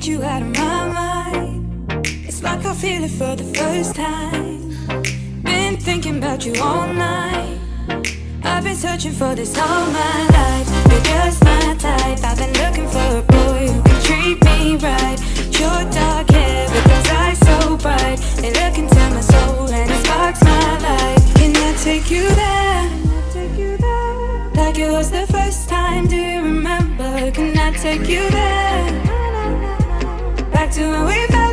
get you out of my mind. It's like I feel it for the first time. Been thinking about you all night. I've been searching for this all my life. You're just my type. I've been looking for a boy who can treat me right. Your dark hair with those eyes so bright. They look into my soul and it sparks my life. Can I take you there? Like it was the first time, do you remember? Can I take you there? Back to when we fell